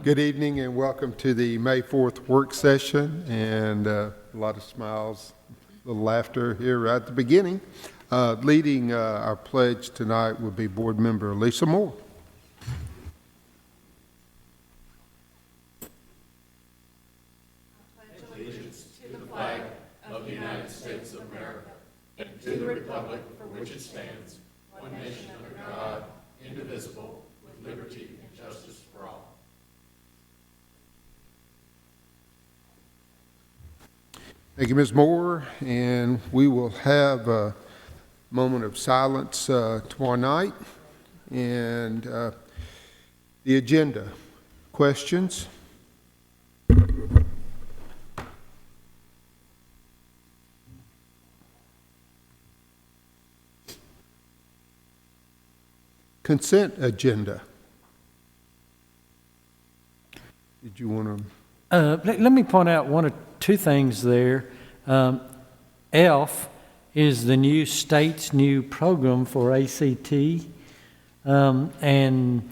Good evening and welcome to the May 4th work session, and a lot of smiles, a little laughter here right at the beginning. Leading our pledge tonight will be Board Member Lisa Moore. Thank you, Ms. Moore, and we will have a moment of silence tomorrow night. And the agenda, questions? Consent agenda. Did you want to? Let me point out one or two things there. ELF is the state's new program for ACT, and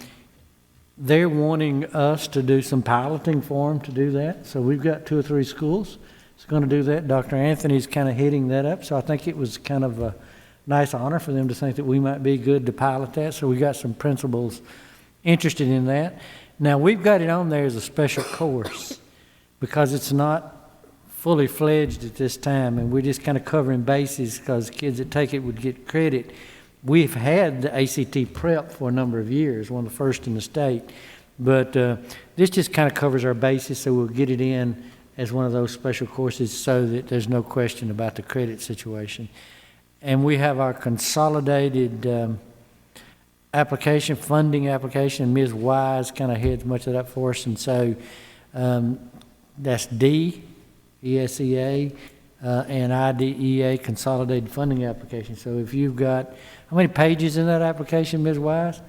they're wanting us to do some piloting for them to do that. So we've got 2 or 3 schools that's going to do that. Dr. Anthony's kind of heading that up, so I think it was kind of a nice honor for them to think that we might be good to pilot that. So we got some principals interested in that. Now we've got it on there as a special course because it's not fully fledged at this time, and we're just kind of covering bases because kids that take it would get credit. We've had the ACT prep for a number of years, one of the first in the state, but this just kind of covers our bases, so we'll get it in as one of those special courses so that there's no question about the credit situation. And we have our consolidated funding application. Ms. Wise kind of heads much of that for us, and so that's D, ESEA, and IDEA consolidated funding application. So if you've got, how many pages in that application, Ms. Wise?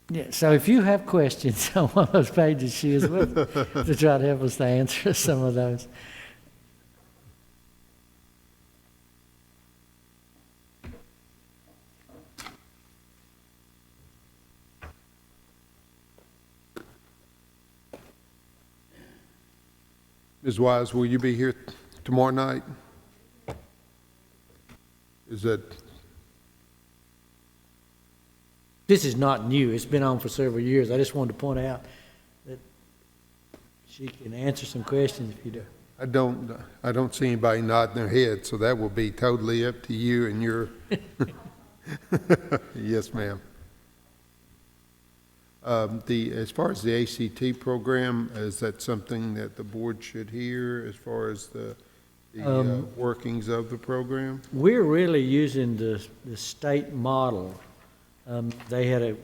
Yeah, so if you have questions on one of those pages, she is with to try to help us to answer some of those. Ms. Wise, will you be here tomorrow night? Is that? This is not new. It's been on for several years. I just wanted to point out that she can answer some questions if you do. I don't see anybody nodding their head, so that will be totally up to you and your. Yes, ma'am. As far as the ACT program, is that something that the board should hear as far as the workings of the program? We're really using the state model. They had a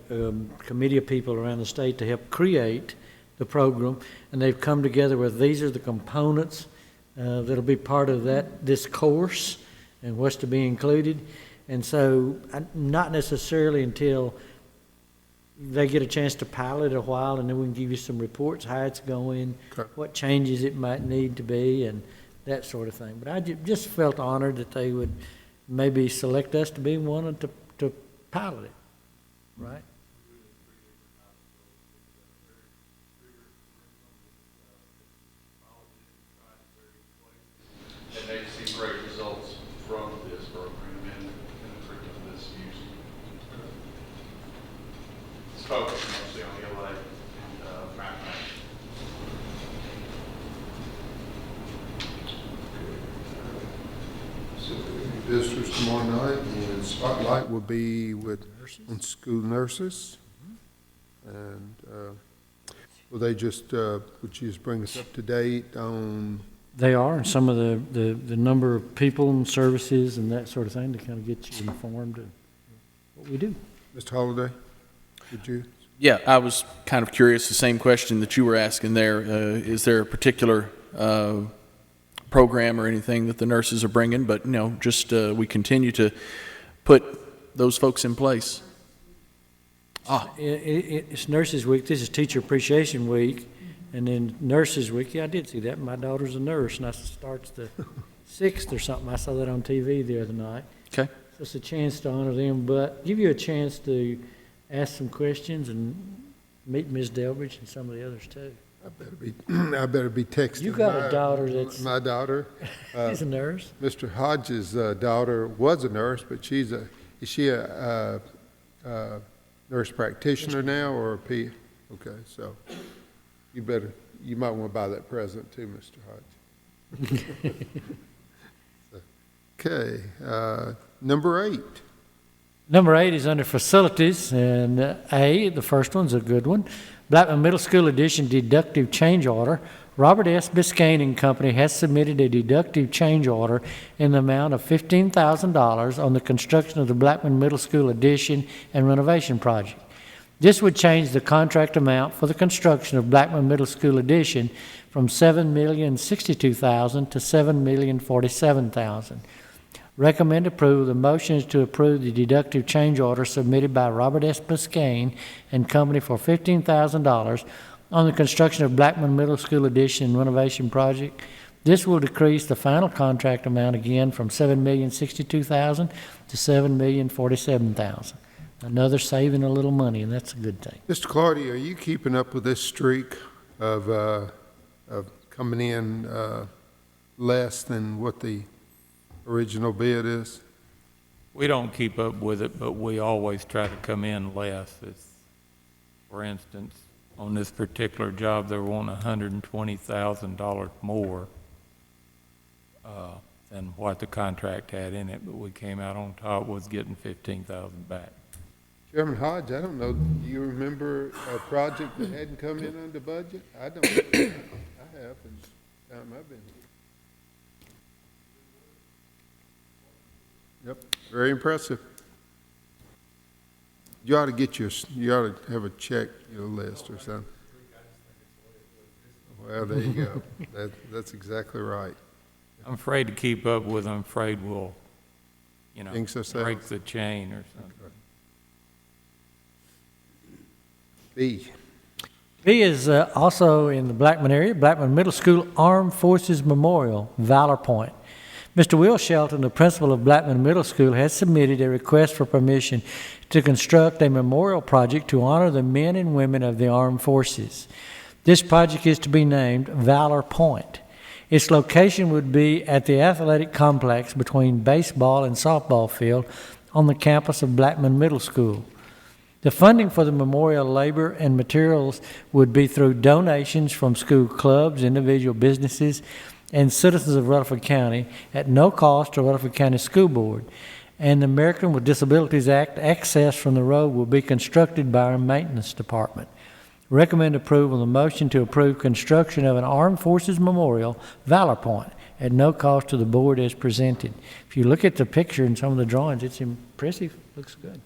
committee of people around the state to help create the program, and they've come together with these are the components that'll be part of this course and what's to be included. And so not necessarily until they get a chance to pilot a while, and then we can give you some reports, how it's going, okay, what changes it might need to be, and that sort of thing. But I just felt honored that they would maybe select us to be one to pilot it, right? And they've seen great results from this program and the curriculum that's used. It's focused mostly on ELA and mathematics. So visitors tomorrow night, and spotlight will be with school nurses. And will they just would you just bring us up to date on? They are, and some of the number of people and services and that sort of thing to kind of get you informed of what we do. Mr. Holliday, did you? Yeah, I was kind of curious, the same question that you were asking there. Is there a particular program or anything that the nurses are bringing? But, just we continue to put those folks in place. It's Nurses Week. This is Teacher Appreciation Week. And then Nurses Week, yeah, I did see that. My daughter's a nurse, and that starts the 6th or something. I saw that on TV the other night. Okay. Just a chance to honor them, but give you a chance to ask some questions and meet Ms. Delbridge and some of the others too. I better be texting. You got a my- daughter that's- My daughter. She's a nurse. Mr. Hodges' daughter was a nurse, but is she a nurse practitioner now or a P? Okay, so you might want to buy that present too, Mr. Hodges. Okay, number 8. Number 8 is under facilities, and the first one's a good one. Blackman Middle School Addition deductive change order. Robert S. Biscayne and Company has submitted a deductive change order in the amount of $15,000 on the construction of the Blackman Middle School addition and renovation project. This would change the contract amount for the construction of Blackman Middle School addition from $7,062,000 to $7,047,000. Recommend approval. The motion is to approve the deductive change order submitted by Robert S. Biscayne and Company for $15,000 on the construction of Blackman Middle School addition and renovation project. This will decrease the final contract amount again from $7,062,000 to $7,047,000. Another saving a little money, and that's a good thing. Mr. Clardy, are you keeping up with this streak of coming in less than what the original bid is? We don't keep up with it, but we always try to come in less. For instance, on this particular job, they're wanting $120,000 more than what the contract had in it, but we came out on top with getting $15,000 back. Chairman Hodge, I don't know, do you remember a project that hadn't come in under budget? I don't. I have in the time I've been here. Yep, very impressive. You ought to have a check your list or something. Well, there you go. That's exactly right. I'm afraid to keep up with them. I'm afraid we'll, Jinx ourselves. break the chain or something. B. B is also in the Blackman area, Blackman Middle School Armed Forces Memorial, Valor Point. Mr. Will Shelton, the principal of Blackman Middle School, has submitted a request for permission to construct a memorial project to honor the men and women of the armed forces. This project is to be named Valor Point. Its location would be at the athletic complex between baseball and softball field on the campus of Blackman Middle School. The funding for the memorial labor and materials would be through donations from school clubs, individual businesses, and citizens of Rutherford County at no cost to Rutherford County School Board. And the American with Disabilities Act access from the road will be constructed by our maintenance department. Recommend approval of the motion to approve construction of an Armed Forces Memorial, Valor Point, at no cost to the board as presented. If you look at the picture and some of the drawings, it's impressive. Looks good.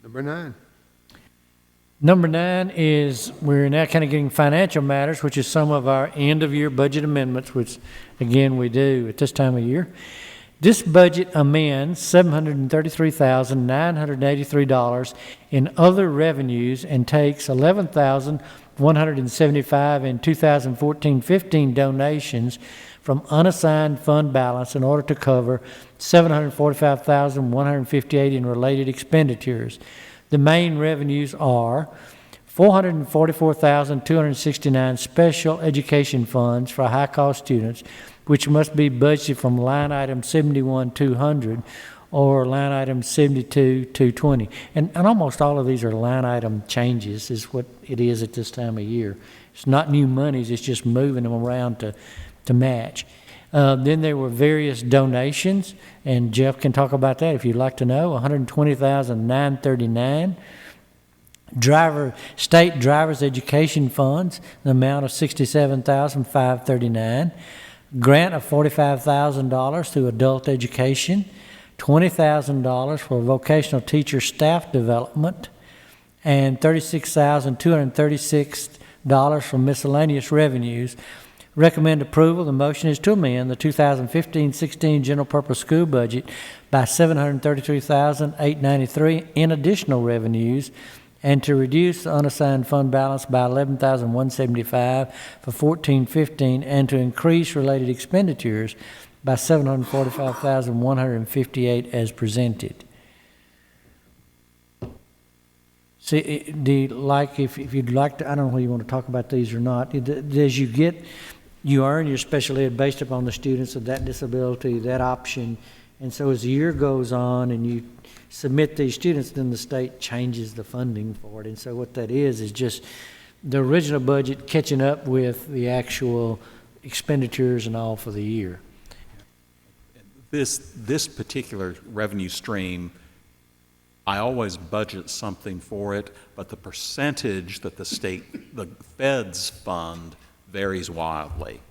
Number 9. Number 9 is we're now kind of getting financial matters, which is some of our end-of-year budget amendments, which, again, we do at this time of year. This budget amends $733,983 in other revenues and takes $11,175 in 2014-15 donations from unassigned fund balance in order to cover $745,158 in related expenditures. The main revenues are $444,269 special education funds for high-cost students, which must be budgeted from line item 71,200 or line item 72,220. And almost all of these are line item changes is what it is at this time of year. It's not new monies, it's just moving them around to match. Then there were various donations, and Jeff can talk about that if you'd like to know. $120,939. State driver's education funds, the amount of $67,539. Grant of $45,000 to adult education. $20,000 for vocational teacher staff development, and $36,236 from miscellaneous revenues. Recommend approval. The motion is to amend the 2015-16 general purpose school budget by $733,893 in additional revenues and to reduce the unassigned fund balance by $11,175 for 14-15, and to increase related expenditures by $745,158 as presented. See, do you like, if you'd like to, I don't know whether you want to talk about these or not, as you earn your special ed based upon the students of that disability, that option, and so as the year goes on and you submit these students, then the state changes the funding for it. And so what that is just the original budget catching up with the actual expenditures and all for the year. This particular revenue stream, I always budget something for it, but the percentage that the feds fund varies wildly.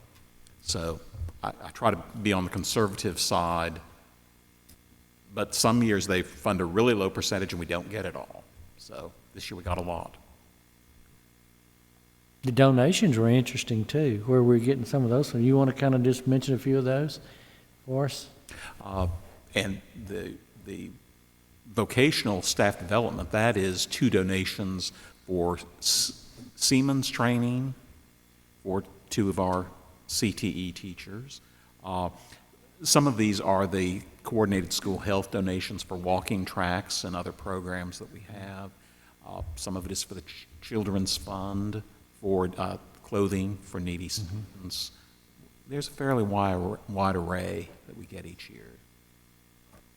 So I try to be on the conservative side, but some years they fund a really low percentage and we don't get it all. So this year we got a lot. The donations were interesting too, where we're getting some of those. So you want to kind of just mention a few of those for us? And the vocational staff development, that is 2 donations for Siemens training for 2 of our CTE teachers. Some of these are the coordinated school health donations for walking tracks and other programs that we have. Some of it is for the Children's Fund for clothing for needy students. There's a fairly wide array that we get each year.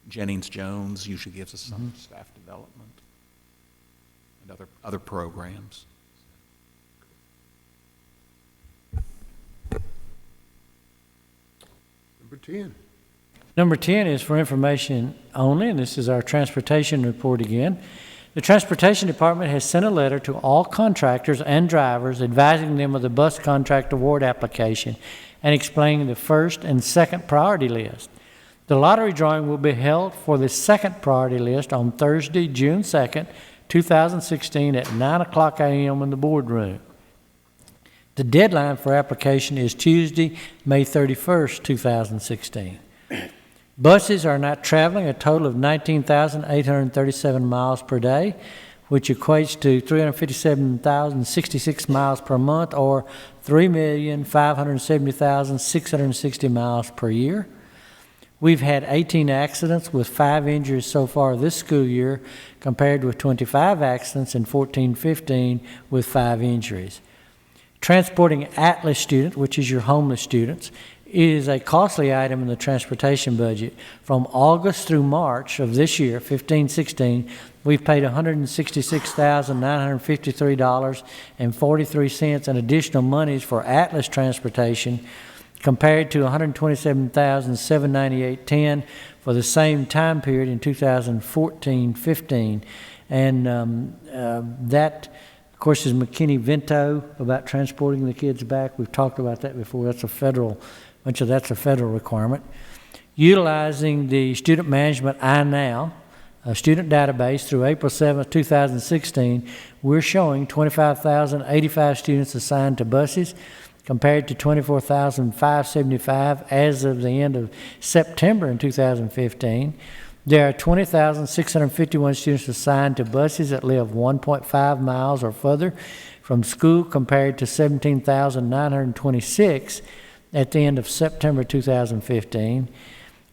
Jennings Jones usually gives us some staff development and other programs. Number 10. Number 10 is for information only, and this is our transportation report again. The Transportation Department has sent a letter to all contractors and drivers advising them of the bus contract award application and explaining the first and second priority list. The lottery drawing will be held for the second priority list on Thursday, June 2nd, 2016 at 9 o'clock a.m. in the boardroom. The deadline for application is Tuesday, May 31st, 2016. Buses are not traveling a total of 19,837 miles per day, which equates to 357,066 miles per month, or 3,570,660 miles per year. We've had 18 accidents with 5 injuries so far this school year, compared with 25 accidents in 14-15 with 5 injuries. Transporting Atlas students, which is your homeless students, is a costly item in the transportation budget. From August through March of this year, 15-16, we've paid $166,953.43 in additional monies for Atlas transportation, compared to $127,798.10 for the same time period in 2014-15. And that, of course, is McKinney-Vento about transporting the kids back. We've talked about that before. That's a federal requirement. Utilizing the Student Management iNow student database through April 7th, 2016, we're showing 25,085 students assigned to buses, compared to 24,575 as of the end of September in 2015. There are 20,651 students assigned to buses that live 1.5 miles or further from school, compared to 17,926 at the end of September 2015.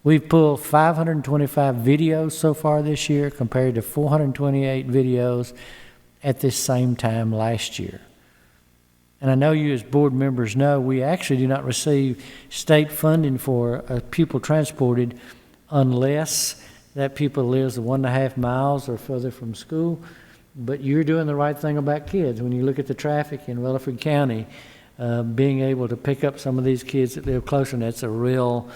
We've pulled 525 videos so far this year, compared to 428 videos at this same time last year. And I know you as board members know, we actually do not receive state funding for a pupil transported unless that pupil lives 1.5 miles or further from school. But you're doing the right thing about kids. When you look at the traffic in Rutherford County, being able to pick up some of these kids that live closer, and that's a real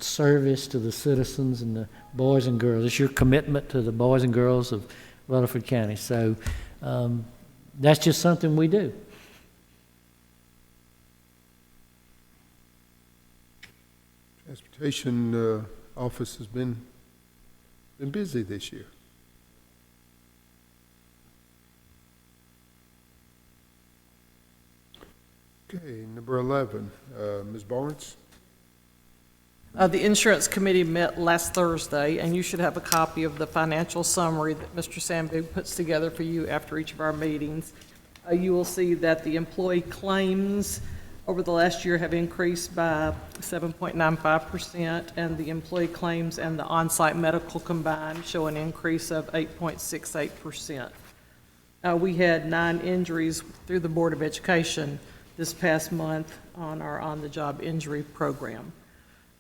service to the citizens and the boys and girls. It's your commitment to the boys and girls of Rutherford County. So that's just something we do. Transportation office has been busy this year. Okay, number 11, Ms. Barnes. The Insurance Committee met last Thursday, and you should have a copy of the financial summary that Mr. Sandberg puts together for you after each of our meetings. You will see that the employee claims over the last year have increased by 7.95%, and the employee claims and the on-site medical combined show an increase of 8.68%. We had 9 injuries through the Board of Education this past month on our on-the-job injury program.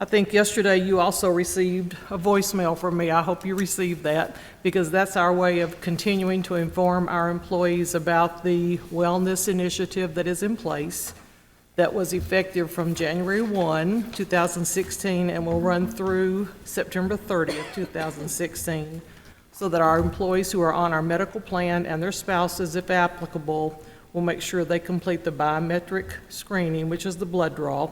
I think yesterday you also received a voicemail from me. I hope you received that, because that's our way of continuing to inform our employees about the wellness initiative that is in place, that was effective from January 1, 2016, and will run through September 30th, 2016, so that our employees who are on our medical plan and their spouses, if applicable, will make sure they complete the biometric screening, which is the blood draw,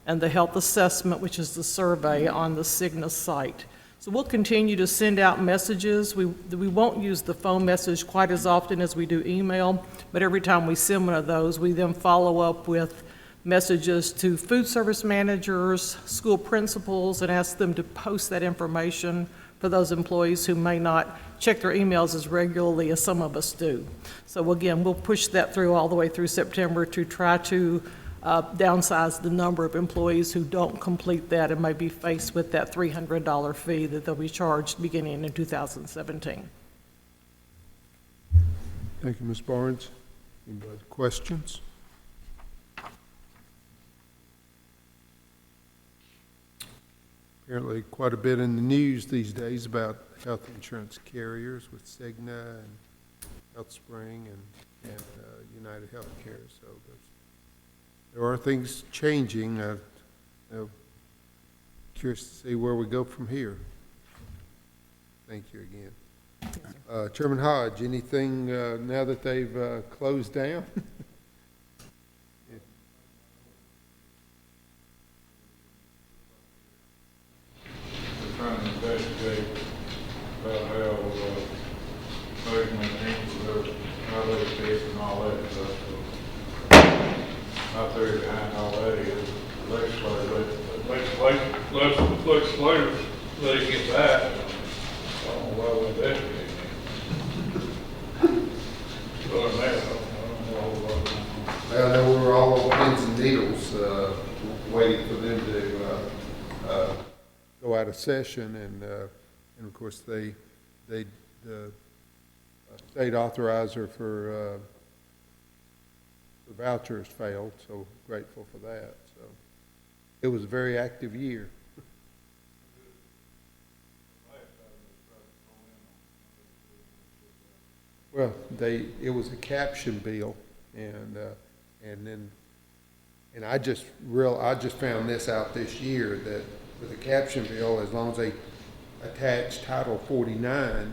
and the health assessment, which is the survey on the Cigna site. So we'll continue to send out messages. We won't use the phone message quite as often as we do email, but every time we send one of those, we then follow up with messages to food service managers, school principals, and ask them to post that information for those employees who may not check their emails as regularly as some of us do. So again, we'll push that through all the way through September to try to downsize the number of employees who don't complete that and may be faced with that $300 fee that they'll be charged beginning in 2017. Thank you, Ms. Barnes. Any other questions? Apparently quite a bit in the news these days about health insurance carriers with Cigna and HealthSpring and United Healthcare. So there are things changing. I'm curious to see where we go from here. Thank you again. Chairman Hodge, anything now that they've closed down? Trying to investigate about how movement into how they fit and all that stuff. So out there behind all that is legislators, let it get back. I don't know why we investigate it. Other than that, I don't know a whole lot going on. Well, I know we were all on pins and needles, waiting for them to go out of session, and of course the state authorizer for vouchers failed. So grateful for that. So it was a very active year. Well, it was a caption bill, and I just found this out this year, that with a caption bill, as long as they attach Title 49,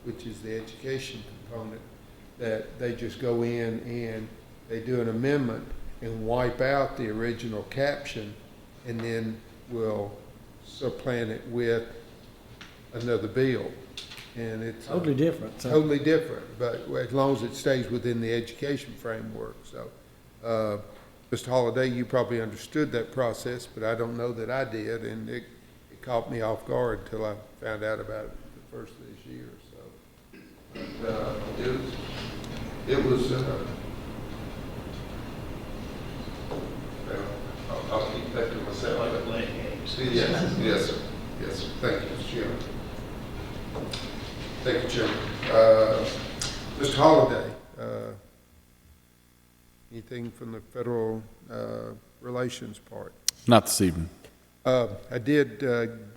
which is the education component, that they just go in and they do an amendment and wipe out the original caption, and then will supplant it with another bill. And it's Totally different. So. totally different, but as long as it stays within the education framework. So, Mr. Holliday, you probably understood that process, but I don't know that I did, and it caught me off guard until I found out about it the first of this year. So, it was. I'll keep that to myself. Like playing games. Yes, sir. Yes, sir. Thank you, Mr. Chairman. Thank you, Chairman. Mr. Holliday, anything from the federal relations part? Not this evening. I did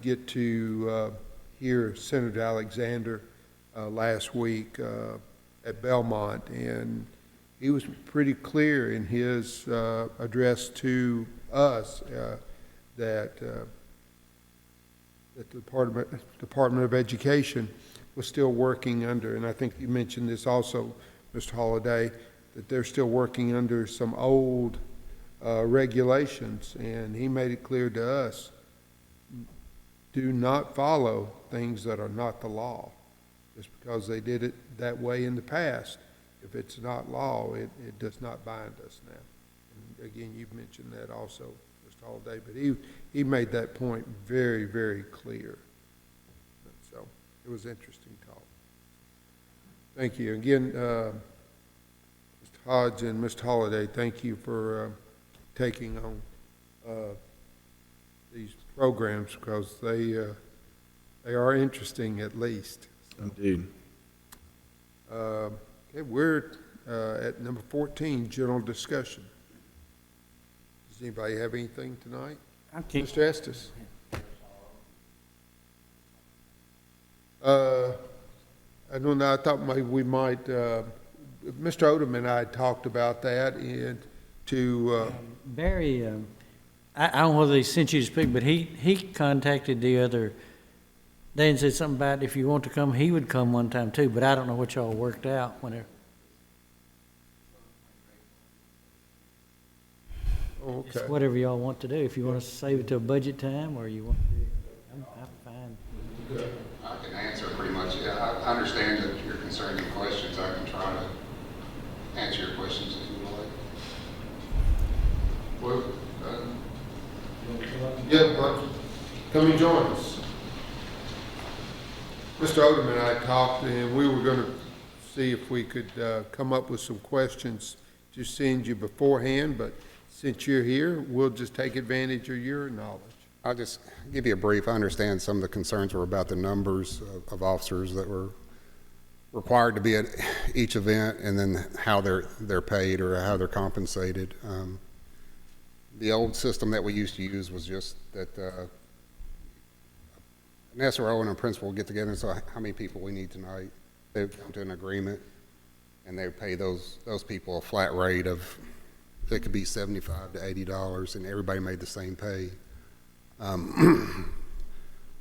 get to hear Senator Alexander last week at Belmont, and he was pretty clear in his address to us that the Department of Education was still working under, and I think you mentioned this also, Mr. Holliday, that they're still working under some old regulations, and he made it clear to us, do not follow things that are not the law. Just because they did it that way in the past, if it's not law, it does not bind us now. And again, you've mentioned that also, Mr. Holliday, but he made that point very, very clear. So it was interesting talk. Thank you. Again, Mr. Hodge and Mr. Holliday, thank you for taking on these programs because they are interesting at least. So, Indeed. okay, we're at number 14, general discussion. Does anybody have anything tonight? Mr. Estes? I don't know, I thought maybe we might, Mr. Odom and I talked about that and to, Barry, I don't know whether he sent you to speak, but he contacted the other day and said something about if you want to come, he would come one time too, but I don't know what y'all worked out whenever. oh, It's okay. whatever y'all want to do. If you want to save it till budget time or you want to do it, I'm fine. I can answer pretty much. I understand that you're concerned in questions. I can try to answer your questions if you would like. Well, yeah, but come and join us. Mr. Odom and I talked, and we were going to see if we could come up with some questions to send you beforehand, but since you're here, we'll just take advantage of your knowledge. I'll just give you a brief. I understand some of the concerns were about the numbers of officers that were required to be at each event and then how they're paid or how they're compensated. The old system that we used to use was just that an SRO and a principal would get together and say how many people we need tonight. They would come to an agreement and they would pay those people a flat rate of, it could be $75 to $80 and everybody made the same pay.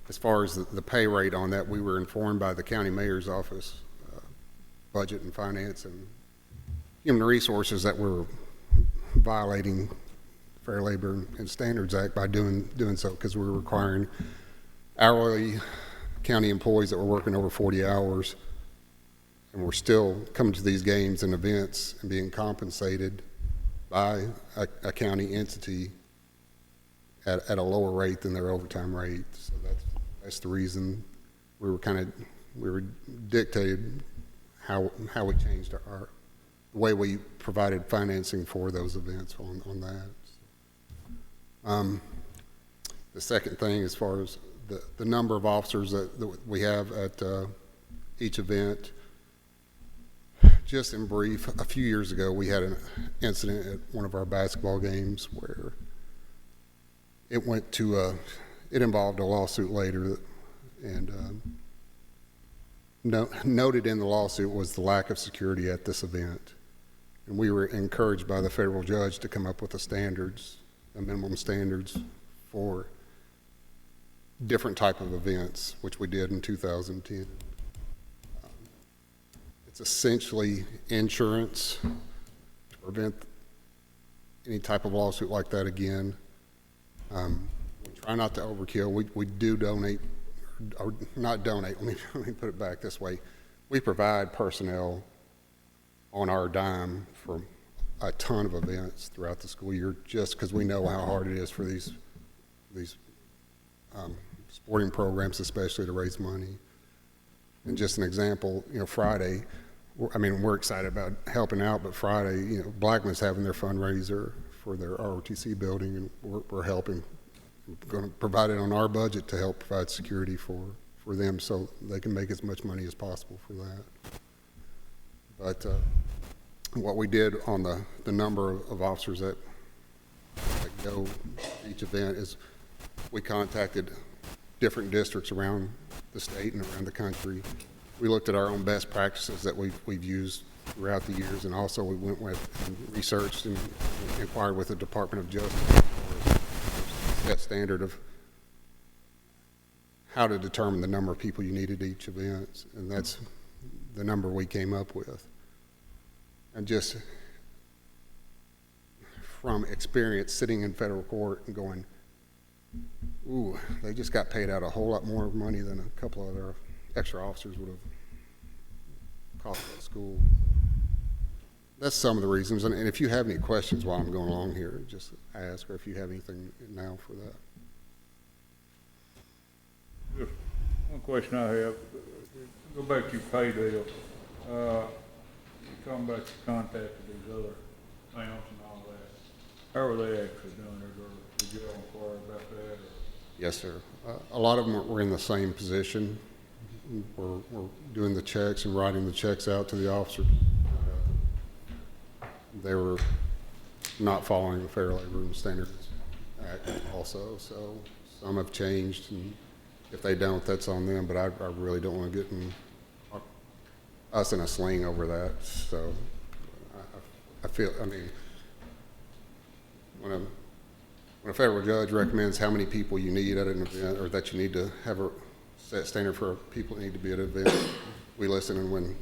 As far as the pay rate on that, we were informed by the county mayor's office, budget and finance and human resources that we're violating Fair Labor and Standards Act by doing so because we're requiring hourly county employees that were working over 40 hours and we're still coming to these games and events and being compensated by a county entity at a lower rate than their overtime rate. So that's the reason we were dictated how we changed the way we provided financing for those events on that. The second thing, as far as the number of officers that we have at each event, just in brief, a few years ago we had an incident at one of our basketball games where it went to it involved a lawsuit later, and noted in the lawsuit was the lack of security at this event. And we were encouraged by the federal judge to come up with the minimum standards for different type of events, which we did in 2010. It's essentially insurance to prevent any type of lawsuit like that again. We try not to overkill. We do donate, or not donate, let me put it back this way. We provide personnel on our dime for a ton of events throughout the school year just because we know how hard it is for these sporting programs, especially to raise money. And just an example, Friday, we're excited about helping out, but Friday, Blackman's having their fundraiser for their ROTC building, and we're helping. We're going to provide it on our budget to help provide security for them so they can make as much money as possible for that. But what we did on the number of officers that go to each event is we contacted different districts around the state and around the country. We looked at our own best practices that we've used throughout the years, and also we went with and researched and inquired with the Department of Justice for that standard of how to determine the number of people you need at each event, and that's the number we came up with. And just from experience sitting in federal court and going, ooh, they just got paid out a whole lot more money than a couple of other extra officers would have cost the school. that's some of the reasons. And if you have any questions while I'm going along here, just ask, or if you have anything now for that. Just one question I have, go back to your pay deal. You're talking about you contacted these other towns and all that. How are they actually doing it, or did you all inquire about that? Or? Yes, sir. A lot of them were in the same position. We're doing the checks and writing the checks out to the officers. They were not following the Fair Labor and Standards Act also, so some have changed, and if they don't, that's on them, but I really don't want to get us in a sling over that, so I feel, I mean, when a federal judge recommends how many people you need at an event, or that you need to have a set standard for people that need to be at an event, we listen, and when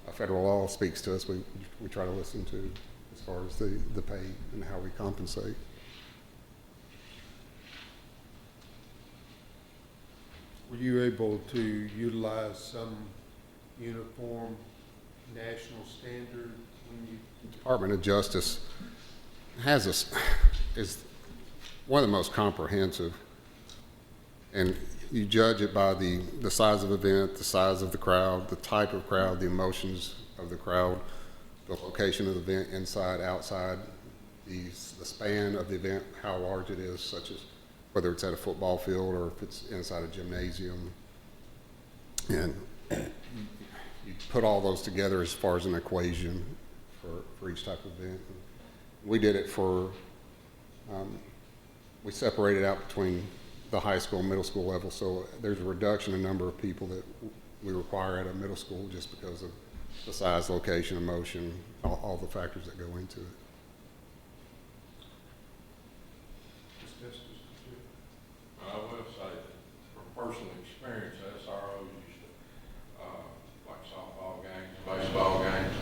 a federal law speaks to us, we try to listen to as far as the pay and how we compensate. Were you able to utilize some uniform national standard when you? Department of Justice is one of the most comprehensive, and you judge it by the size of event, the size of the crowd, the type of crowd, the emotions of the crowd, the location of the event, inside, outside, the span of the event, how large it is, such as whether it's at a football field or if it's inside a gymnasium. And you put all those together as far as an equation for each type of event. We did it for, we separated out between the high school and middle school level, so there's a reduction in number of people that we require at a middle school just because of the size, location, emotion, all the factors that go into it. I will say that from personal experience, SRO used to, like softball games, baseball games,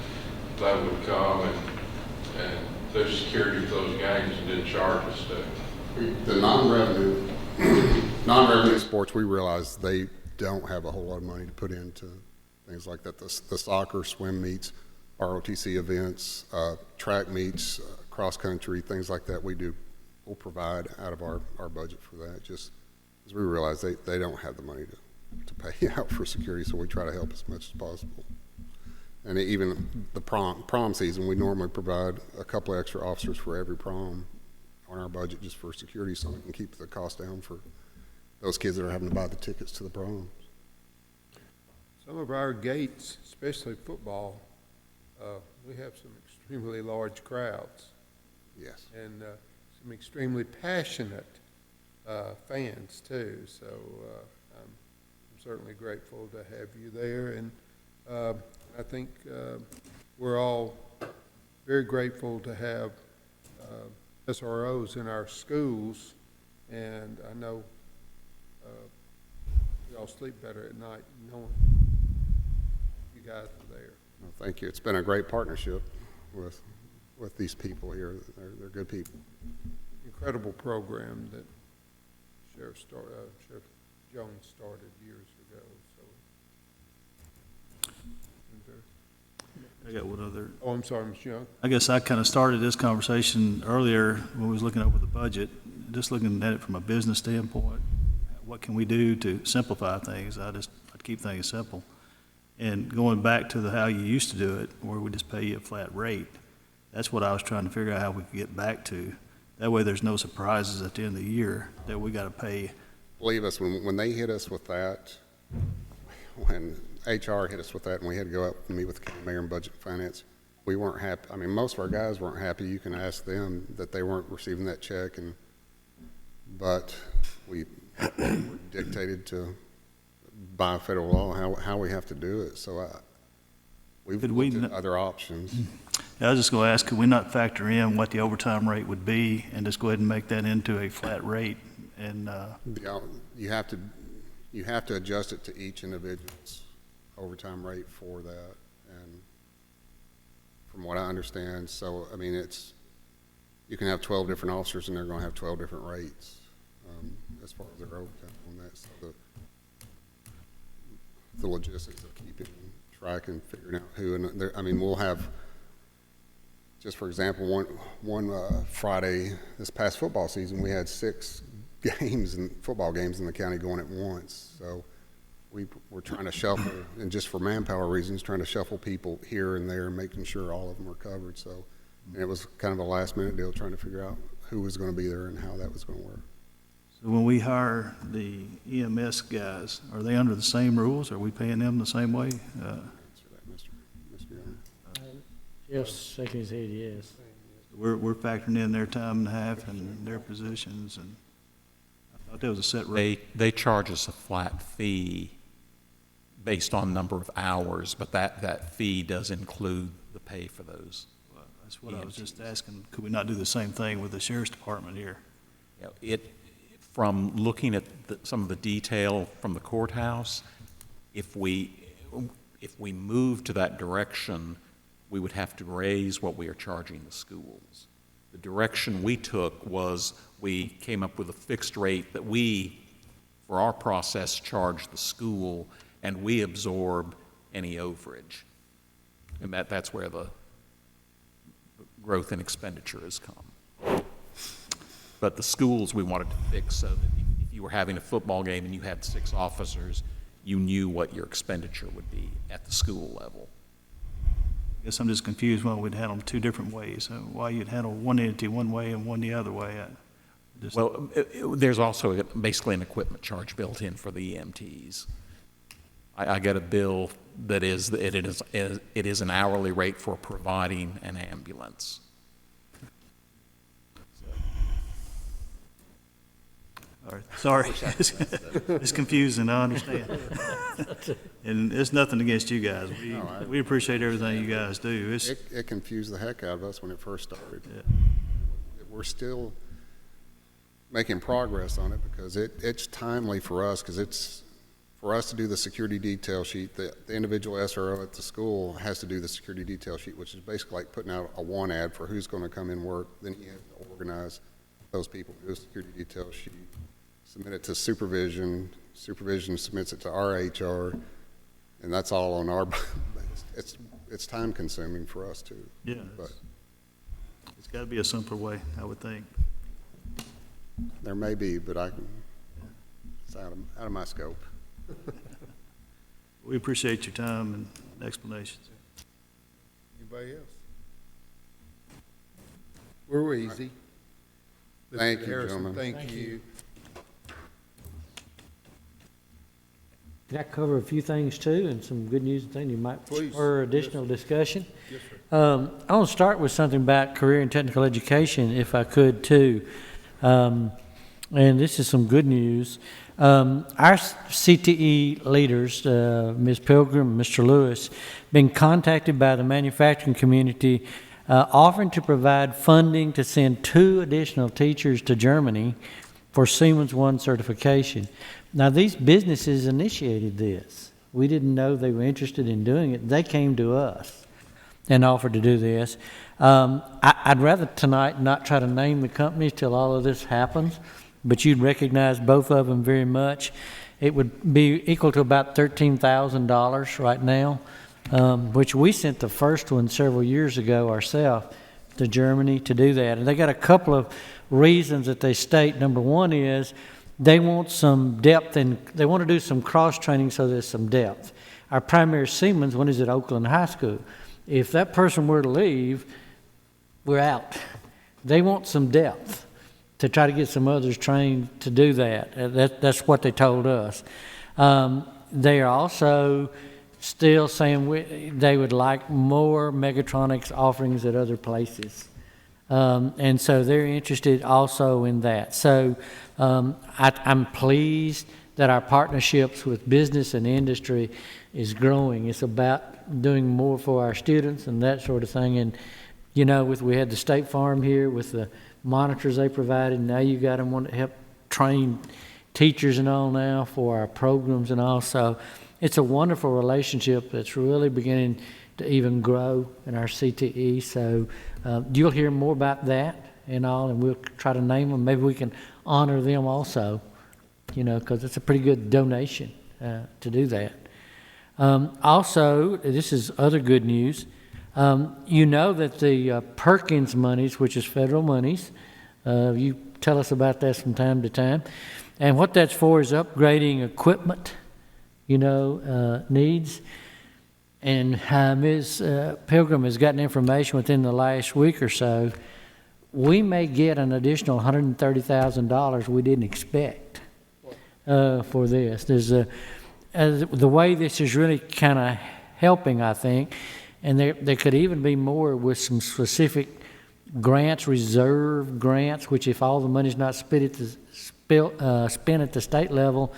they would come and do security for those games and didn't charge us to. The non-revenue sports, we realize they don't have a whole lot of money to put into things like that. The soccer, swim meets, ROTC events, track meets, cross-country, things like that we'll provide out of our budget for that, just as we realize they don't have the money to pay out for security, so we try to help as much as possible. And even the prom season, we normally provide a couple extra officers for every prom on our budget just for security, so we can keep the cost down for those kids that are having to buy the tickets to the proms. Some of our gates, especially football, we have some extremely large crowds Yes. and some extremely passionate fans too. So I'm certainly grateful to have you there, and I think we're all very grateful to have SROs in our schools, and I know we all sleep better at night knowing you guys are there. Well, thank you. It's been a great partnership with these people here. They're good people. Incredible program that Sheriff Jones started years ago. So, I got one other. oh, I'm sorry, Ms. Young. I guess I kind of started this conversation earlier when we was looking over the budget, just looking at it from a business standpoint. What can we do to simplify things? I'd keep things simple. And going back to how you used to do it, where we just pay you a flat rate, that's what I was trying to figure out how we could get back to. That way there's no surprises at the end of the year that we got to pay. Believe us, when they hit us with that, when HR hit us with that and we had to go up and meet with the county mayor and budget and finance, we weren't happy. I mean, most of our guys weren't happy. You can ask them that they weren't receiving that check, but we were dictated to by federal law how we have to do it. So we've looked at other options. I was just going to ask, could we not factor in what the overtime rate would be and just go ahead and make that into a flat rate? And you have to adjust it to each individual's overtime rate for that. And from what I understand, so I mean, you can have 12 different officers and they're going to have 12 different rates as far as their overtime on that. So the logistics of keeping track and figuring out who, and I mean, we'll have just for example, one Friday this past football season, we had 6 football games in the county going at once. So we're trying to shuffle, and just for manpower reasons, trying to shuffle people here and there, making sure all of them are covered. So, and it was kind of a last minute deal, trying to figure out who was going to be there and how that was going to work. So when we hire the EMS guys, are they under the same rules? Are we paying them the same way? Answer that, Mr. Young. Yes, shaking his head, yes. We're factoring in their time and a half and their positions, and I thought that was a set rate. They charge us a flat fee based on number of hours, but that fee does include the pay for those. That's what I was just asking. Could we not do the same thing with the sheriff's department here? You know, from looking at some of the detail from the courthouse, if we move to that direction, we would have to raise what we are charging the schools. The direction we took was we came up with a fixed rate that we, for our process, charge the school, and we absorb any overage. And that's where the growth in expenditure has come. But the schools we wanted to fix so that if you were having a football game and you had 6 officers, you knew what your expenditure would be at the school level. I guess I'm just confused why we'd handle them 2 different ways. Why you'd handle one entity one way and one the other way. Well, there's also basically an equipment charge built in for the EMTs. I get a bill that it is an hourly rate for providing an ambulance. All right, sorry. It's confusing, I understand. And it's nothing against you guys. We appreciate everything you guys do. It confused the heck out of us when it first started. Yeah. We're still making progress on it because it's timely for us, because it's for us to do the security detail sheet. The individual SRO at the school has to do the security detail sheet, which is basically like putting out a want ad for who's going to come in work. Then you have to organize those people, do a security detail sheet, submit it to supervision. Supervision submits it to our HR, and that's all on our. It's time consuming for us too. Yeah, but it's got to be a simpler way, I would think. There may be, but it's out of my scope. We appreciate your time and explanations. Anybody else? We're easy. Thank Mr. you, Harrison, gentlemen. Thank you. Did I cover a few things too, and some good news and things you might Please. spur additional discussion? Yes, sir. I want to start with something about career and technical education, if I could too. And this is some good news. Our CTE leaders, Ms. Pilgrim and Mr. Lewis, been contacted by the manufacturing community offering to provide funding to send 2 additional teachers to Germany for Siemens 1 certification. Now, these businesses initiated this. We didn't know they were interested in doing it. They came to us and offered to do this. I'd rather tonight not try to name the companies till all of this happens, but you'd recognize both of them very much. It would be equal to about $13,000 right now, which we sent the first one several years ago ourselves to Germany to do that. And they got a couple of reasons that they state. Number one is they want some depth, and they want to do some cross-training so there's some depth. Our primary Siemens one is at Oakland High School. If that person were to leave, we're out. They want some depth to try to get some others trained to do that. That's what they told us. They are also still saying they would like more Megatronics offerings at other places. And so they're interested also in that. So I'm pleased that our partnerships with business and industry is growing. It's about doing more for our students and that sort of thing. And, you know, we had the State Farm here with the monitors they provided. Now you got them want to help train teachers and all now for our programs and all. So it's a wonderful relationship that's really beginning to even grow in our CTE. So you'll hear more about that and all, and we'll try to name them. Maybe we can honor them also, you know, because it's a pretty good donation to do that. Also, this is other good news. You know that the Perkins monies, which is federal monies, you tell us about that from time to time, and what that's for is upgrading equipment, needs. And Ms. Pilgrim has gotten information within the last week or so. We may get an additional $130,000 we didn't expect for this. There's the way this is really kind of helping, I think, and there could even be more with some specific grants, reserve grants, which if all the money's not spent at the state level,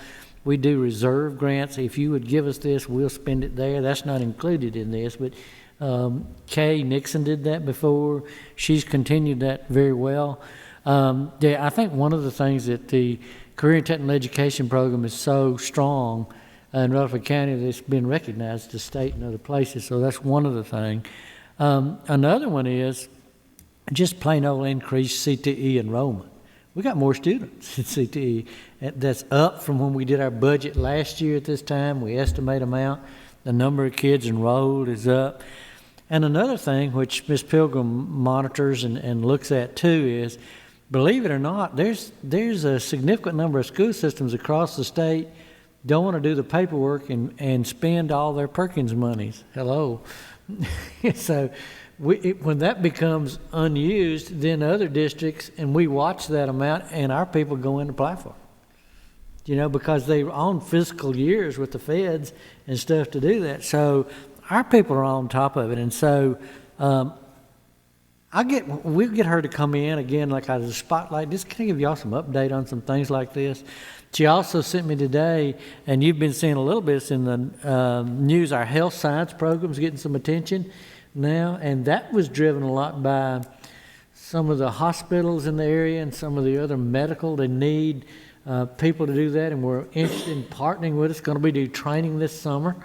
we do reserve grants. If you would give us this, we'll spend it there. That's not included in this, but Kay Nixon did that before. She's continued that very well. I think one of the things that the Career and Technical Education program is so strong in Rutherford County that it's been recognized to state and other places, so that's one of the things. Another one is just plain old increased CTE enrollment. We got more students in CTE. That's up from when we did our budget last year at this time. We estimate them out. The number of kids enrolled is up. And another thing which Ms. Pilgrim monitors and looks at too is, believe it or not, there's a significant number of school systems across the state don't want to do the paperwork and spend all their Perkins monies. Hello. So when that becomes unused, then other districts, and we watch that amount, and our people go in to apply for it. Because they're on fiscal years with the feds and stuff to do that. So our people are on top of it. And so we'll get her to come in again, like as a spotlight. Just can I give y'all some update on some things like this? She also sent me today, and you've been seeing a little bit in the news, our health science program's getting some attention now, and that was driven a lot by some of the hospitals in the area and some of the other medical. They need people to do that, and we're interested in partnering with us. Going to be doing training this summer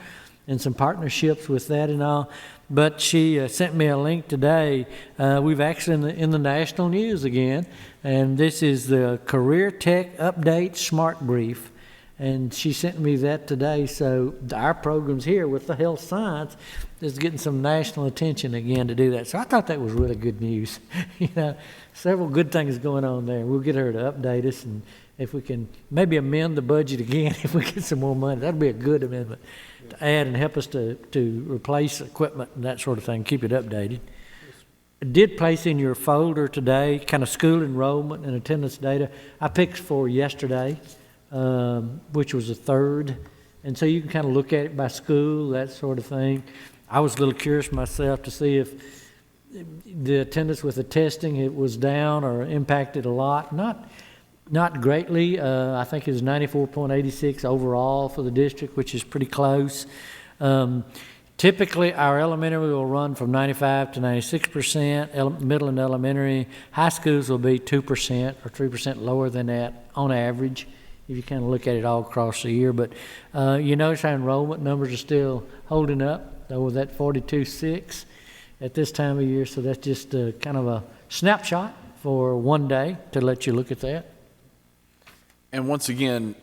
and some partnerships with that and all. But she sent me a link today. We've actually in the national news again, and this is the Career Tech Update Smart Brief. And she sent me that today, so our program's here with the health science is getting some national attention again to do that. So I thought that was really good news. Several good things going on there. We'll get her to update us, and if we can maybe amend the budget again, if we get some more money, that'd be a good amendment to add and help us to replace equipment and that sort of thing, keep it updated. I did place in your folder today kind of school enrollment and attendance data. I picked for yesterday. Which was the 3rd. And so you can kind of look at it by school, that sort of thing. I was a little curious myself to see if the attendance with the testing, it was down or impacted a lot. Not greatly. I think it was 94.86 overall for the district, which is pretty close. Typically, our elementary will run from 95 to 96%, middle and elementary. High schools will be 2% or 3% lower than that on average, if you kind of look at it all across the year. But you notice our enrollment numbers are still holding up over that 42.6 at this time of year. So that's just kind of a snapshot for one day to let you look at that. And once again,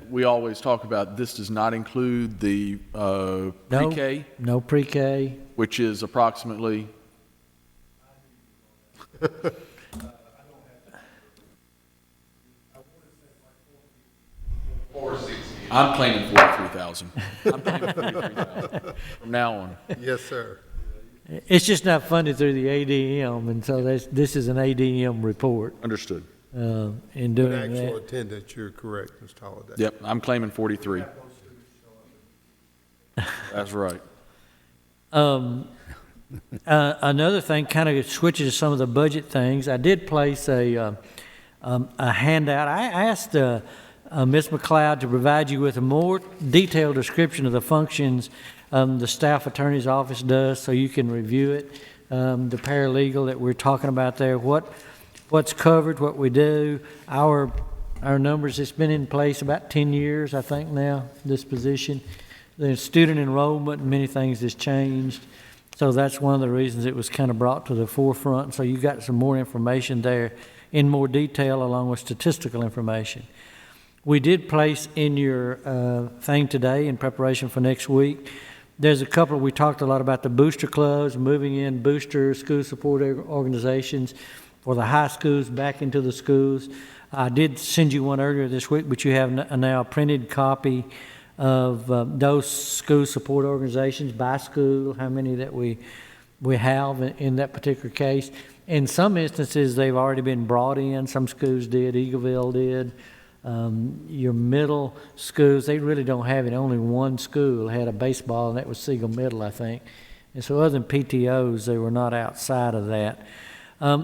we always talk about this does not include the pre-K. No pre-K. Which is approximately... I'm claiming 43,000. I'm claiming 43,000 from now on. Yes, sir. It's just not funded through the ADM, and so this is an ADM report. Understood. In In doing actual that. attendance, you're correct, Mr. Holliday. Yep, I'm claiming 43. That's right. Another thing, kind of switches to some of the budget things. I did place a handout. I asked Ms. McLeod to provide you with a more detailed description of the functions the staff attorney's office does, so you can review it. The paralegal that we're talking about there, what's covered, what we do, our numbers. It's been in place about 10 years, I think now, this position. The student enrollment and many things has changed. So that's one of the reasons it was kind of brought to the forefront. So you got some more information there in more detail along with statistical information. We did place in your thing today in preparation for next week There's a couple, we talked a lot about the booster clubs, moving in booster school support organizations for the high schools back into the schools. I did send you one earlier this week, but you have now a printed copy of those school support organizations by school, how many that we have in that particular case. In some instances, they've already been brought in. Some schools did, Eagleville did. Your middle schools, they really don't have it. Only one school had a baseball, and that was Siegel Middle, I think. And so other than PTOs, they were not outside of that.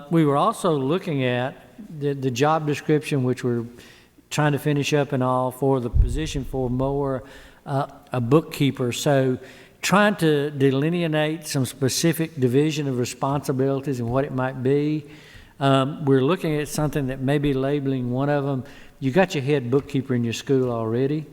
We were also looking at the job description, which we're trying to finish up and all, for the position for more a bookkeeper. So trying to delineate some specific division of responsibilities and what it might be. We're looking at something that may be labeling one of them. You got your head bookkeeper in your school already.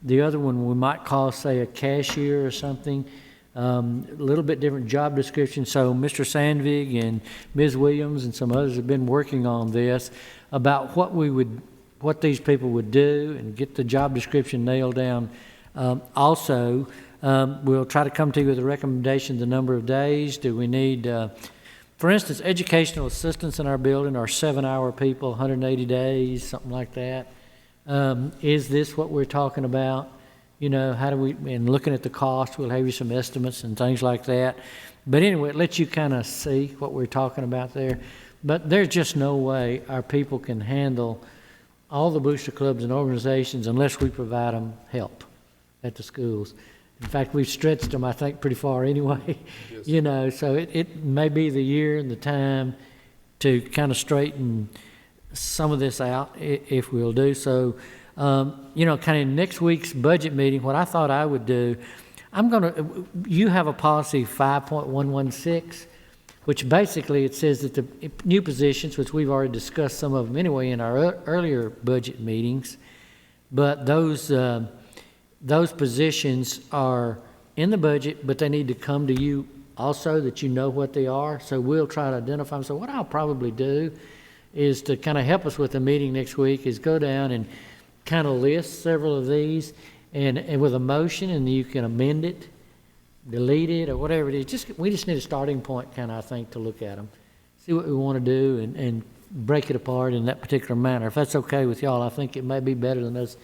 The other one we might call, say, a cashier or something. A little bit different job description. So Mr. Sandvig and Ms. Williams and some others have been working on this about what these people would do and get the job description nailed down. Also, we'll try to come to you with a recommendation, the number of days. Do we need, for instance, educational assistants in our building are 7-hour people, 180 days, something like that. Is this what we're talking about? You know, how do we, and looking at the cost, we'll have you some estimates and things like that. But anyway, it lets you kind of see what we're talking about there. But there's just no way our people can handle all the booster clubs and organizations unless we provide them help at the schools. In fact, we've stretched them, I think, pretty far anyway. Yes. You know, so it may be the year and the time to kind of straighten some of this out if we'll do so. You know, kind of next week's budget meeting, what I thought I would do, you have a policy 5.116, which basically it says that the new positions, which we've already discussed some of them anyway in our earlier budget meetings, but those positions are in the budget, but they need to come to you also, that you know what they are. So we'll try to identify them. So what I'll probably do is, to kind of help us with the meeting next week, is go down and kind of list several of these and with a motion, and you can amend it, delete it, or whatever it is. We just need a starting point, kind of, I think, to look at them, see what we want to do, and break it apart in that particular manner. If that's okay with y'all, I think it may be better than us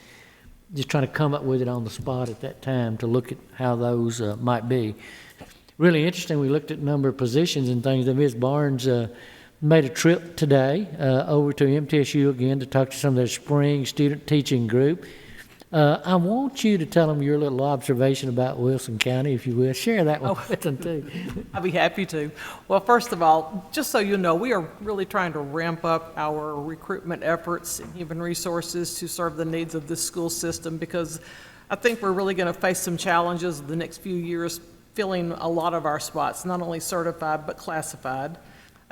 just trying to come up with it on the spot at that time, to look at how those might be. Really interesting, we looked at a number of positions and things, and Ms. Barnes made a trip today over to MTSU again to talk to some of their spring student teaching group. I want you to tell them your little observation about Wilson County, if you will. Share that one with them, too. I'll be happy to. Well, first of all, just so you know, we are really trying to ramp up our recruitment efforts in human resources to serve the needs of this school system, because I think we're really going to face some challenges the next few years filling a lot of our spots, not only certified but classified.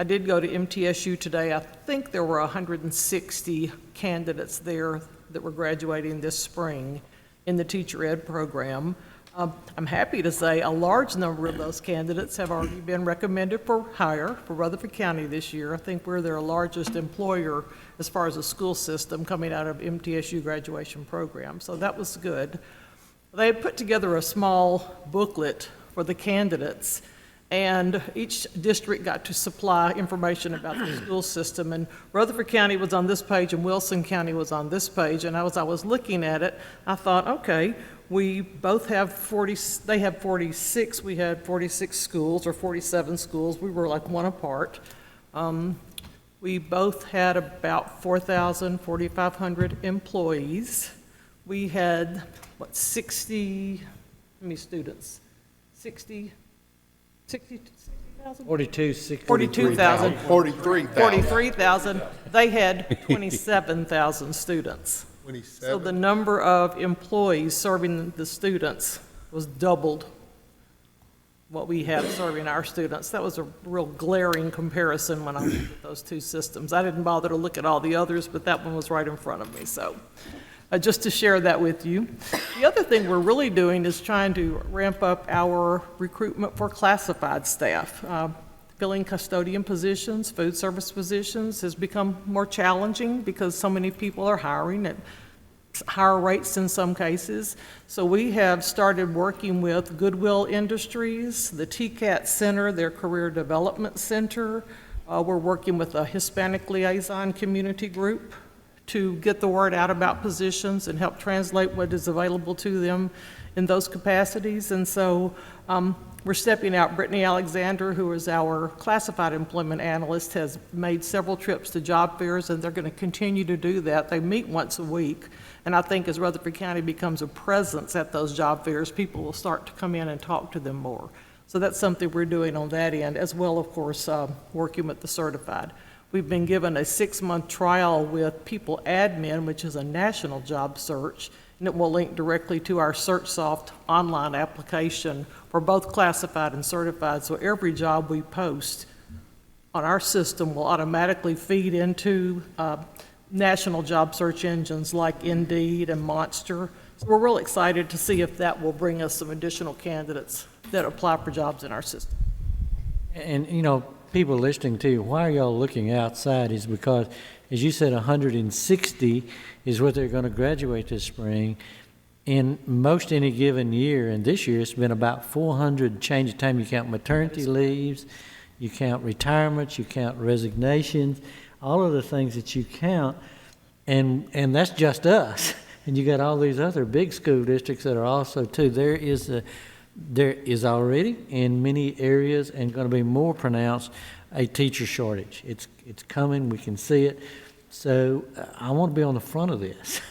I did go to MTSU today. I think there were 160 candidates there that were graduating this spring in the teacher ed program. I'm happy to say a large number of those candidates have already been recommended for hire for Rutherford County this year. I think we're their largest employer as far as the school system coming out of MTSU graduation program, so that was good. They had put together a small booklet for the candidates, and each district got to supply information about the school system, and Rutherford County was on this page and Wilson County was on this page, and as I was looking at it, I thought, okay, we both have 40, they have 46, we had 46 schools, or 47 schools, we were like one apart. We both had about 4,000, 4,500 employees. We had, 60, how many students? 60,000? 42,000. 43,000. They had 27,000 students. 27. So the number of employees serving the students was doubled what we have serving our students. That was a real glaring comparison when I looked at those two systems. I didn't bother to look at all the others, but that one was right in front of me. So just to share that with you. The other thing we're really doing is trying to ramp up our recruitment for classified staff. Filling custodian positions, food service positions has become more challenging because so many people are hiring at higher rates in some cases. So we have started working with Goodwill Industries, the TCAT Center, their Career Development Center. We're working with a Hispanic Liaison Community Group to get the word out about positions and help translate what is available to them in those capacities. And so we're stepping out. Brittany Alexander, who is our classified employment analyst, has made several trips to job fairs, and they're going to continue to do that. They meet once a week, and I think as Rutherford County becomes a presence at those job fairs, people will start to come in and talk to them more. So that's something we're doing on that end, as well, of course, working with the certified. We've been given a 6-month trial with People Admin, which is a national job search, and it will link directly to our SearchSoft online application for both classified and certified. So every job we post on our system will automatically feed into national job search engines like Indeed and Monster. So we're real excited to see if that will bring us some additional candidates that apply for jobs in our system. And, you know, people listening to you, why are y'all looking outside is because, as you said, 160 is what they're going to graduate this spring. In most any given year, and this year it's been about 400 change of time. You count maternity leaves, you count retirements, you count resignations, all of the things that you count, and that's just us. And you got all these other big school districts that are also too. There is already in many areas, and going to be more pronounced, a teacher shortage. It's coming. We can see it. So I want to be on the front of this.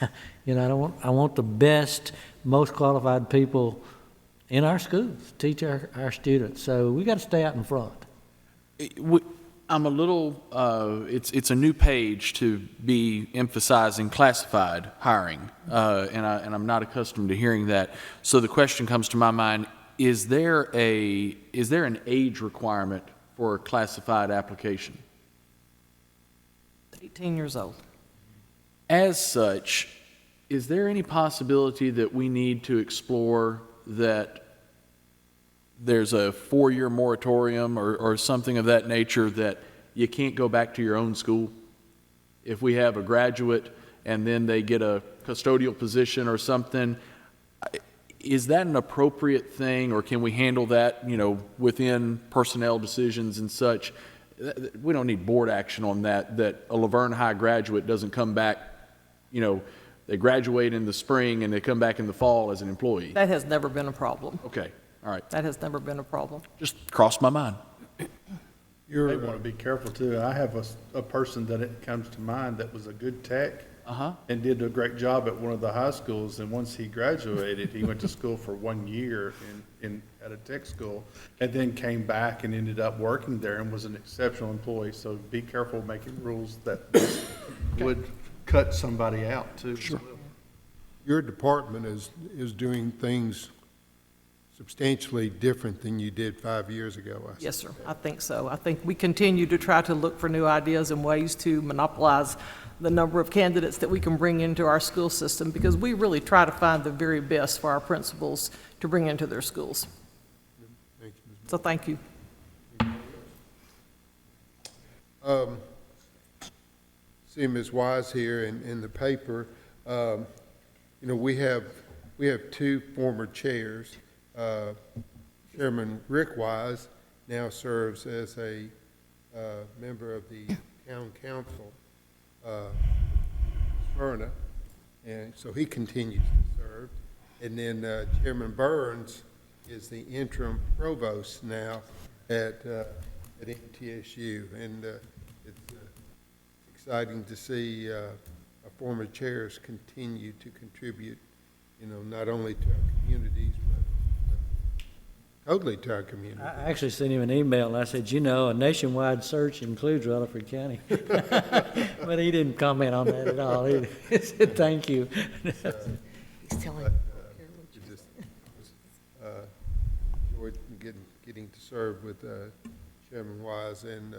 You know, I want the best, most qualified people in our schools teach our students. So we got to stay out in front. I'm a little, it's a new page to be emphasizing classified hiring, and I'm not accustomed to hearing that. So the question comes to my mind, is there an age requirement for a classified application? 18 years old. As such, is there any possibility that we need to explore that there's a 4-year moratorium or something of that nature, that you can't go back to your own school? If we have a graduate and then they get a custodial position or something, is that an appropriate thing, or can we handle that, you know, within personnel decisions and such? We don't need board action on that a Laverne High graduate doesn't come back, you know, they graduate in the spring and they come back in the fall as an employee. That has never been a problem. Okay, all right. That has never been a problem. Just crossed my mind. You may want to be careful too. I have a person that it comes to mind that was a good tech and did a great job at one of the high schools. And once he graduated, he went to school for 1 year at a tech school, and then came back and ended up working there and was an exceptional employee. So be careful making rules that would cut somebody out too. Sure. Your department is doing things substantially different than you did 5 years ago. Yes, sir. I think so. I think we continue to try to look for new ideas and ways to monopolize the number of candidates that we can bring into our school system, because we really try to find the very best for our principals to bring into their schools. Thank you, Ms. So thank you. See Ms. Wise here in the paper. You know, we have 2 former chairs. Chairman Rick Wise now serves as a member of the town council, Smyrna, and so he continues to serve. And then Chairman Burns is the interim provost now at MTSU, and it's exciting to see our former chairs continue to contribute, you know, not only to our communities, but totally to our community. I actually sent him an email, and I said, you know, a nationwide search includes Rutherford County. But he didn't comment on that at all. He said, thank you. He's telling Just enjoyed getting to serve with Chairman Wise and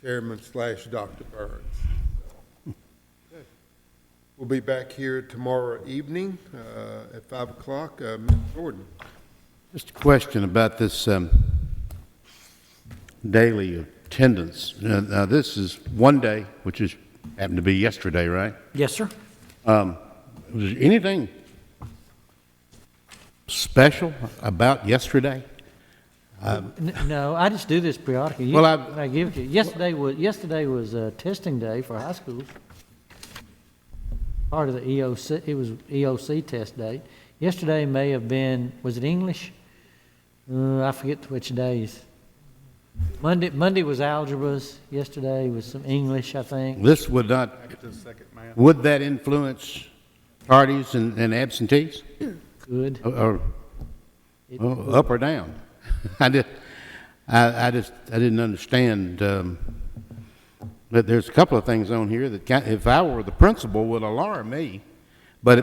Chairman/Dr. Burns. Okay. We'll be back here tomorrow evening at 5 o'clock. Ms. Jordan. Just a question about this daily attendance. Now, this is one day, which happened to be yesterday, right? Yes, sir. was there anything special about yesterday? No, I just do this periodically. Well, I give it to you. Yesterday was testing day for high schools. Part of the EOC, it was EOC test day. Yesterday may have been, was it English? I forget which days. Monday was algebras. Yesterday was some English, I think. This would not, Back to the second math. would that influence tardies and absentees? Good. Or up or down? I didn't understand, but there's a couple of things on here that if I were the principal would alarm me, but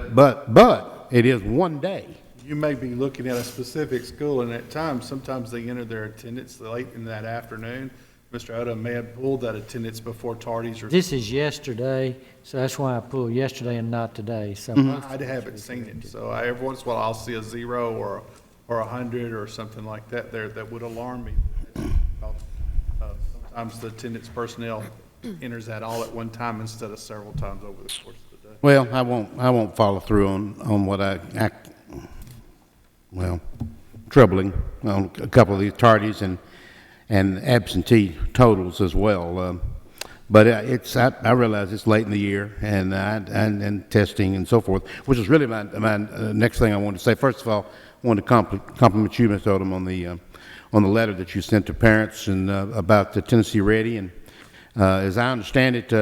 it is one day. You may be looking at a specific school, and at times, sometimes they enter their attendance late in that afternoon. Mr. Odom may have pulled that attendance before tardies or. This is yesterday, so that's why I pulled yesterday and not today. So I haven't seen it, so every once in a while I'll see a 0 or 100 or something like that there that would alarm me. Sometimes the attendance personnel enters that all at one time instead of several times over the course of the day. Well, I won't follow through on what troubling on a couple of these tardies and absentee totals as well. But I realize it's late in the year and testing and so forth, which is really my next thing I wanted to say. First of all, I wanted to compliment you, Mr. Odom, on the letter that you sent to parents and about the Tennessee Ready. And as I understand it,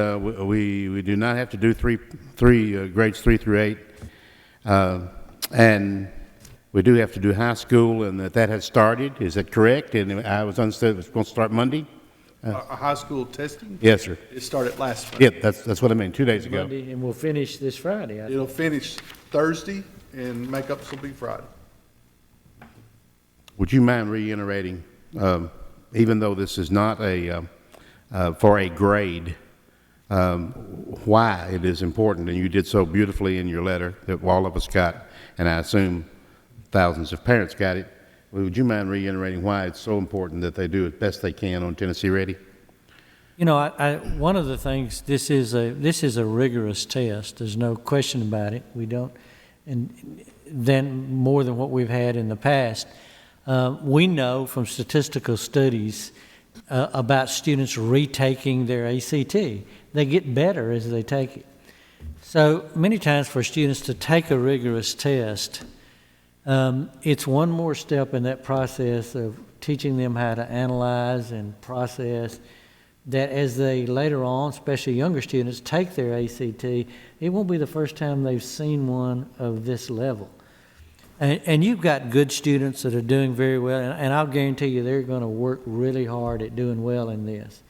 we do not have to do grades 3 through 8, and we do have to do high school, and that has started. Is that correct? And I was understood it was going to start Monday. High school testing? Yes, sir. It started last Monday. Yeah, that's what I mean. 2 days ago. Monday, and we'll finish this Friday. It'll finish Thursday, and makeups will be Friday. Would you mind reiterating, even though this is not for a grade, why it is important? And you did so beautifully in your letter that all of us got, and I assume thousands of parents got it. Would you mind reiterating why it's so important that they do as best they can on Tennessee Ready? You know, one of the things, this is a rigorous test. There's no question about it. We don't, and then more than what we've had in the past. We know from statistical studies about students retaking their ACT. They get better as they take it. So many times for students to take a rigorous test, it's one more step in that process of teaching them how to analyze and process, that as they later on, especially younger students, take their ACT, it won't be the first time they've seen one of this level. And you've got good students that are doing very well, and I'll guarantee you they're going to work really hard at doing well in this.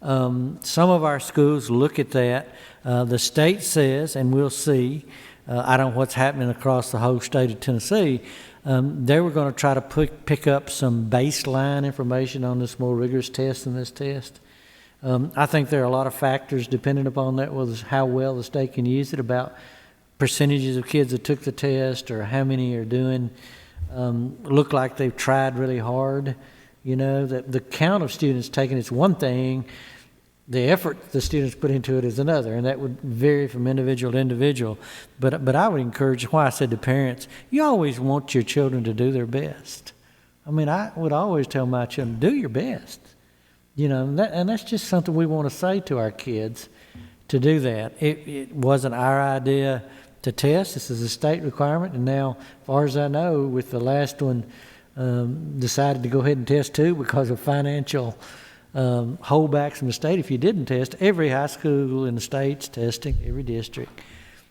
Some of our schools look at that. The state says, and we'll see, I don't know what's happening across the whole state of Tennessee, they were going to try to pick up some baseline information on this more rigorous test than this test. I think there are a lot of factors dependent upon that, whether how well the state can use it, about percentages of kids that took the test or how many are doing, look like they've tried really hard. You know, that the count of students taking it's one thing, the effort the students put into it is another, and that would vary from individual to individual. But I would encourage, why I said to parents, you always want your children to do their best. I mean, I would always tell my children, do your best. You know, and that's just something we want to say to our kids, to do that. It wasn't our idea to test. This is a state requirement, and now, as far as I know, with the last one, decided to go ahead and test too because of financial holdbacks from the state. If you didn't test, every high school in the state's testing, every district.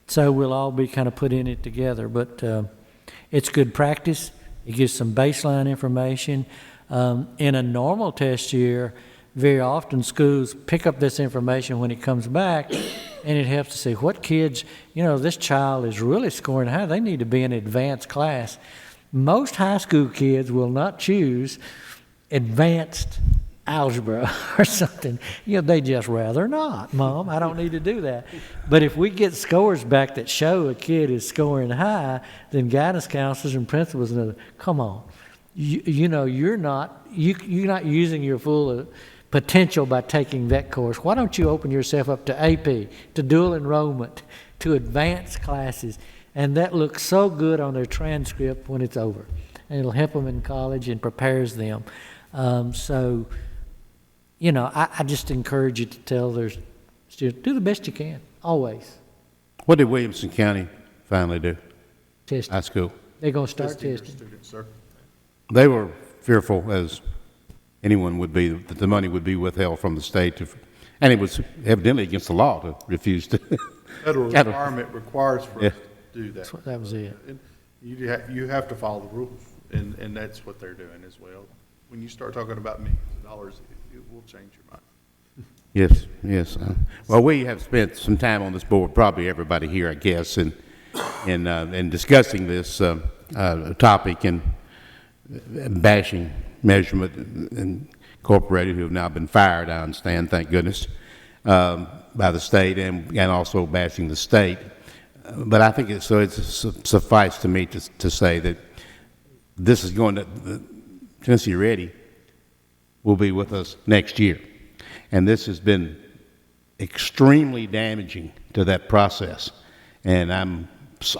So we'll all be kind of put in it together. But it's good practice. It gives some baseline information. In a normal test year, very often schools pick up this information when it comes back, and it helps to see what kids, you know, this child is really scoring high. They need to be in advanced class. Most high school kids will not choose advanced algebra or something. You know, they just rather not. Mom, I don't need to do that. But if we get scores back that show a kid is scoring high, then guidance counselors and principals know, come on, you know, you're not using your full potential by taking that course. Why don't you open yourself up to AP, to dual enrollment, to advanced classes, and that looks so good on their transcript when it's over. And it'll help them in college and prepares them. So, you know, I just encourage you to tell their students, do the best you can, always. What did Williamson County finally do? Testing. High school. They're going to start Testing your testing. students, sir. They were fearful, as anyone would be, that the money would be withheld from the state, and it was evidently against the law to refuse to. Federal Gotta- requirement requires for Yeah. us to do that. That was it. And you have to follow the rules, and that's what they're doing as well. When you start talking about millions of dollars, it will change your mind. Yes, yes. Well, we have spent some time on this board, probably everybody here, I guess, in discussing this topic and bashing Measurement Incorporated, who have now been fired, I understand, thank goodness, by the state, and also bashing the state. But I think it's suffice to me to say that this is going to, Tennessee Ready will be with us next year. And this has been extremely damaging to that process. And I'm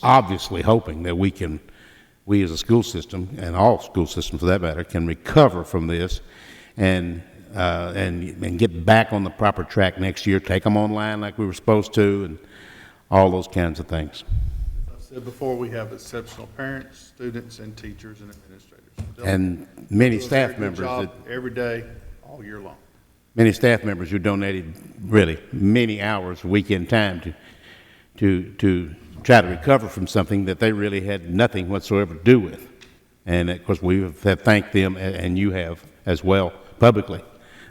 obviously hoping that we as a school system, and all school systems for that matter, can recover from this and get back on the proper track next year, take them online like we were supposed to, and all those kinds of things. As I said before, we have exceptional parents, students, and teachers and administrators. And many Do a staff very good members job that every day, all year long. many staff members who donated really many hours, weekend time to try to recover from something that they really had nothing whatsoever to do with. And of course, we have thanked them, and you have as well publicly.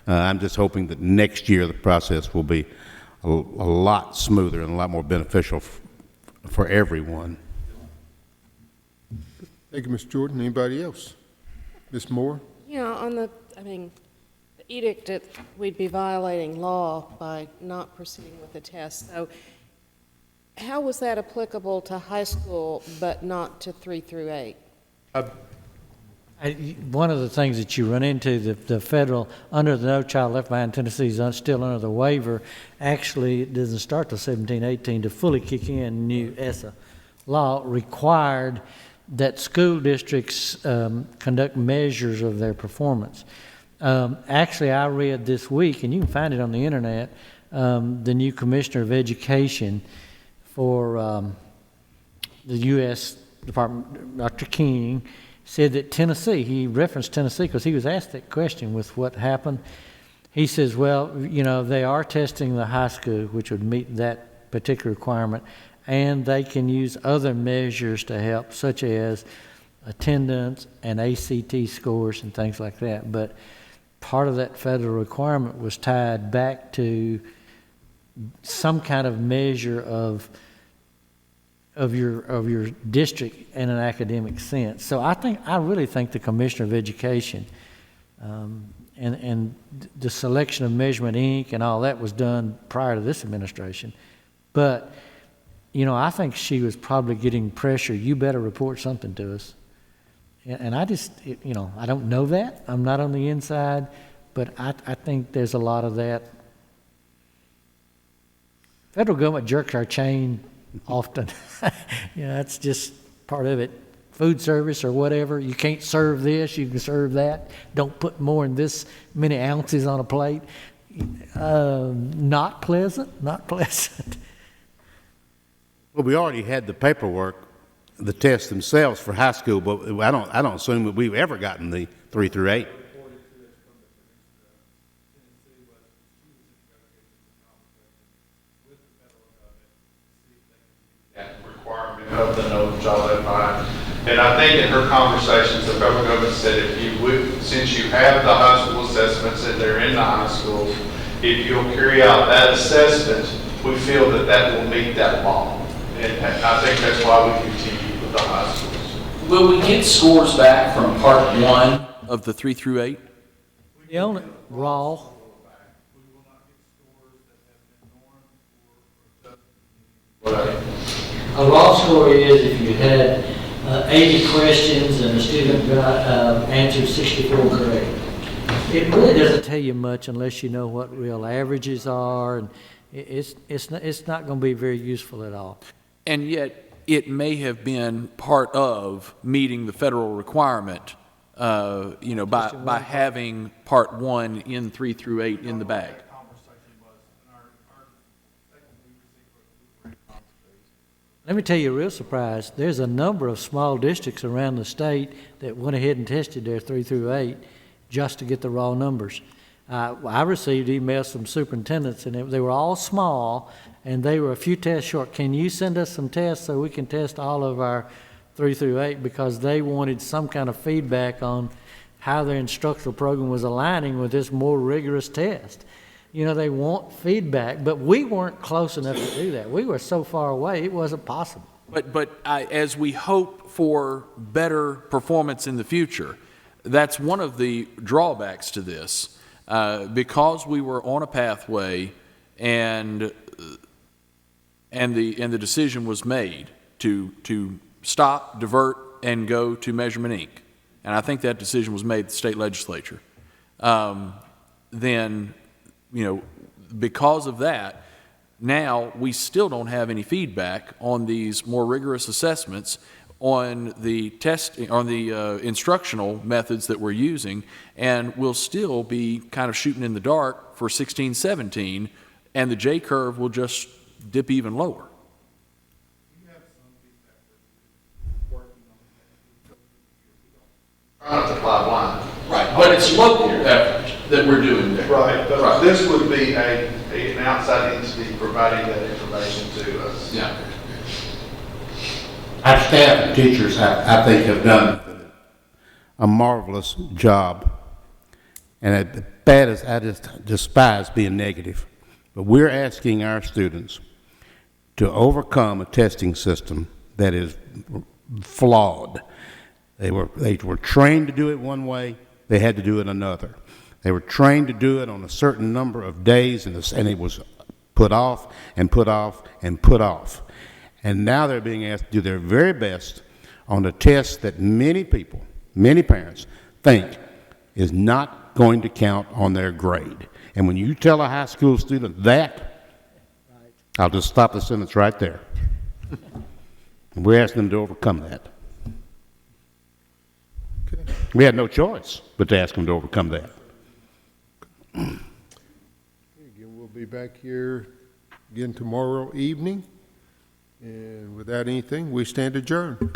I'm just hoping that next year the process will be a lot smoother and a lot more beneficial for everyone. Thank you, Mr. Jordan. Anybody else? Ms. Moore? Yeah, the edict that we'd be violating law by not proceeding with the test. So how was that applicable to high school but not to 3 through 8? One of the things that you run into, the federal, under the No Child Left Behind Tennessee is still under the waiver. Actually, it doesn't start till 17-18 to fully kick in. New ESSA law required that school districts conduct measures of their performance. Actually, I read this week, and you can find it on the internet, the new Commissioner of Education for the U.S. Department, Dr. King, said that Tennessee, he referenced Tennessee because he was asked that question with what happened. He says, well, you know, they are testing the high school, which would meet that particular requirement, and they can use other measures to help, such as attendance and ACT scores and things like that. But part of that federal requirement was tied back to some kind of measure of your district in an academic sense. So I really think the Commissioner of Education and the selection of Measurement Inc. and all that was done prior to this administration. But, you know, I think she was probably getting pressure. You better report something to us. And I just, you know, I don't know that. I'm not on the inside, but I think there's a lot of that. Federal government jerks our chain often. You know, that's just part of it. Food service or whatever, you can't serve this, you can serve that. Don't put more than this many ounces on a plate. Not pleasant, not pleasant. Well, we already had the paperwork, the tests themselves for high school, but I don't assume that we've ever gotten the 3 through 8. Requirement of the No Child Left Behind. And I think in her conversations, the federal government said if you would, since you have the high school assessments and they're in the high schools, if you'll carry out that assessment, we feel that that will meet that law. And I think that's why we continue with the high schools. Will we get scores back from part 1 of the 3 through 8? The only raw. A raw score is if you had 80 questions and the student got answered 64 correctly. It really doesn't tell you much unless you know what real averages are, and it's not going to be very useful at all. And yet, it may have been part of meeting the federal requirement, by having part 1 in 3 through 8 in the bag. Let me tell you a real surprise. There's a number of small districts around the state that went ahead and tested their 3 through 8 just to get the raw numbers. I received emails from superintendents, and they were all small, and they were a few tests short. Can you send us some tests so we can test all of our 3 through 8? Because they wanted some kind of feedback on how their instructional program was aligning with this more rigorous test. You know, they want feedback, but we weren't close enough to do that. We were so far away, it wasn't possible. But as we hope for better performance in the future, that's one of the drawbacks to this. Because we were on a pathway and the decision was made to stop, divert, and go to Measurement Inc., and I think that decision was made at the state legislature, then, because of that, now we still don't have any feedback on these more rigorous assessments, on the instructional methods that we're using, and we'll still be kind of shooting in the dark for 16, 17, and the J curve will just dip even lower. Try not to fly blind. Right, but it's local effort that we're doing there. Right, but this would be an outside entity providing that information to us. Yeah. Our staff and teachers, I think, have done a marvelous job. And as bad as I just despise being negative, but we're asking our students to overcome a testing system that is flawed. They were trained to do it one way, they had to do it another. They were trained to do it on a certain number of days, and it was put off and put off and put off. And now they're being asked to do their very best on a test that many people, many parents, think is not going to count on their grade. And when you tell a high school student that, I'll just stop the sentence right there. And we're asking them to overcome that. Okay. We had no choice but to ask them to overcome that. Again, we'll be back here again tomorrow evening. And without anything, we stand adjourned.